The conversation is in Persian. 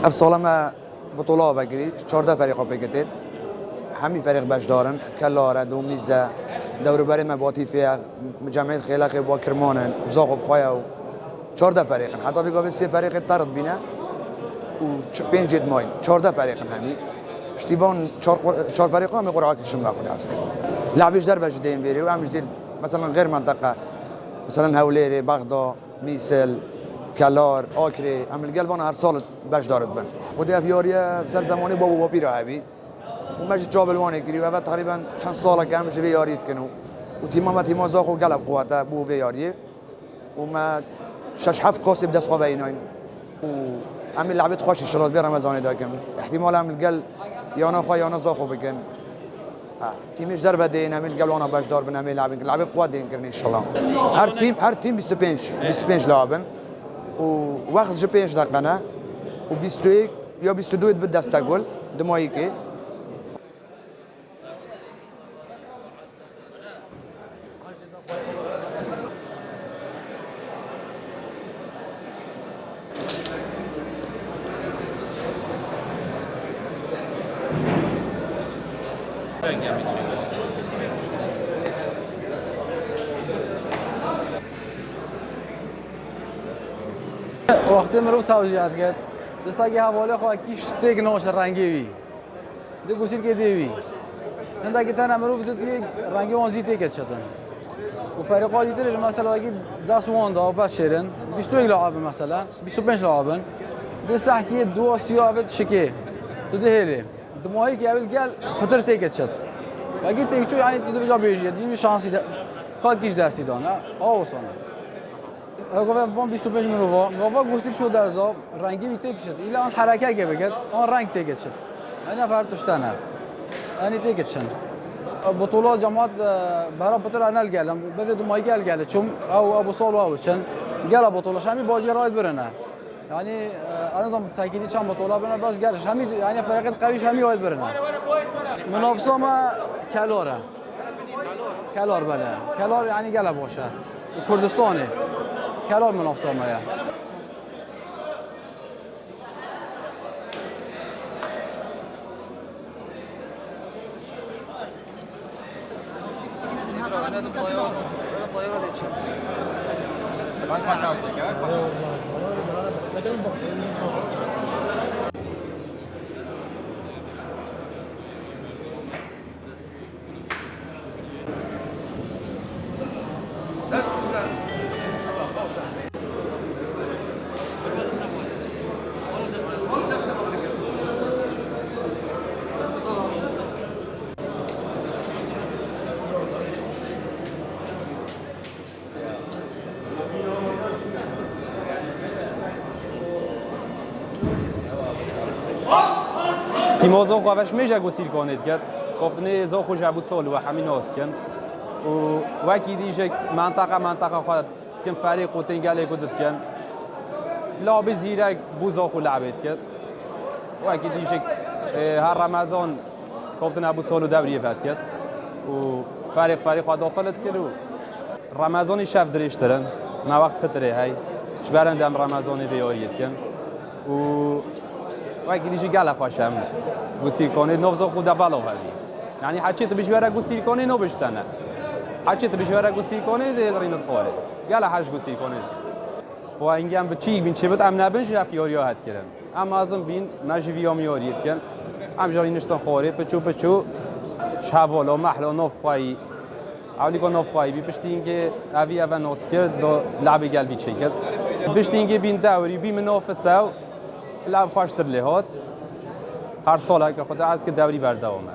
افساله ما بطوله بگیری 14 فريق بگیرید همین فريق باش دارن کلاره دوم نیزه دور بر مباتی فيها جمعیت خیلی با کرمانن زاغ بخواه و 14 فريق حتی بگم 3 فريق طرد بینه و 5 جد ماین 14 فريق همین اشتبان 4 فريق هم قرعه کشم باخد است لعبش در باش دیم بری و همش دل مثلا غیر منطقه مثلا هوليري بغدا میسل کلار آکری هم القلبان هر سال باش دارد بن خودی افیاریا سر زمانی بابو باپی را هبی و مش جابلوانه کری و بعد تقریبا چند سال که همش بیاریت کنو و تیمام تیما زاخو قلب قوته بو بیاریه و ما 6-7 کاس بدست قوه ایناین و همین لعبت خوش اشتراط بی رمضان داکم احتمال هم القل یانا خواه یانا زاخو بکن تیمش در بده همین القل وانا باش دار بن همین لعبه قوه دین کرن ان شاء الله هر تیم 25 لاعبن و وقت جو 5 دقیقه و 21 یا 22 به دست گل دمایی که وقتی مرو توجیهات کرد دستا که حواله خواه کیش تیک نوش رنگی بی ده گوشیر که دیوی هنده که تن مرو بدید که رنگی وانزی تیکت شدن و فريقات دیدرش مثلا اگه 10 واندا و بس شیرن 21 لاعب مثلا 25 لاعبن ده سحکی دو سیابت شکی تو ده هلی دمایی که اول گل خطر تیکت شد و اگه تیک چو یعنی تو بجا بیجید این شانسی کات کیش دستی دانه آوسانه گفتم بام 25 منو گفت گوشتی شد از آب رنگی بیتک شد ایلا آن حرکت که بگید آن رنگ تیکت شد اینا فرتشتنه یعنی تیکت شد بطولات جماعت برای بطل انال گلم بده دو ماهی گل چون او ابو سال و چن گل بطولش همین باجی راید برنه یعنی الان تاکیدی چند بطوله برنه بس گلش همین یعنی فرق قویش همین راید برنه منافسه ما کلار بله کلار یعنی گل باشه کردستانه کلار منافسه ما تیما زاخو اوش میشه گسیل کنید که کابتن زاخو جابو سال و همین است کن و وکی دیجه منطقه خود کن فريق و تنگله کدت کن لعب زیرک بو زاخو لعبت کرد وکی دیجه هر رمضان کابتن ابو سالو دوریه فت کرد و فريق خود داخلت کرد و رمضان شب دریش دارن ما وقت پتره های شبرند هم رمضان بیاریت کن و وقتی دیگه گله خوشم گوشتی کنید نوزا خود بالا هایی یعنی هرچی تو بیشتر گوشتی کنید نو بشتنه هرچی تو بیشتر گوشتی کنید درینت خواهد گله هرچ گوشتی کنید و اینجا هم بچی بین چه بود ام نبینش رفیاری ها هد کردن اما ازم بین نجیبی ها میاریت کن ام جاری نشتن خواهد پچو شوالا محلا ناف خواهی اولی که ناف خواهی بی پشتی اینکه اوی اول ناس کرد لعب قلبی چه کرد پشتی اینکه بین دوری بی مناف سو لعب خوشتر لهات هر سال که خود از که دوری برداومه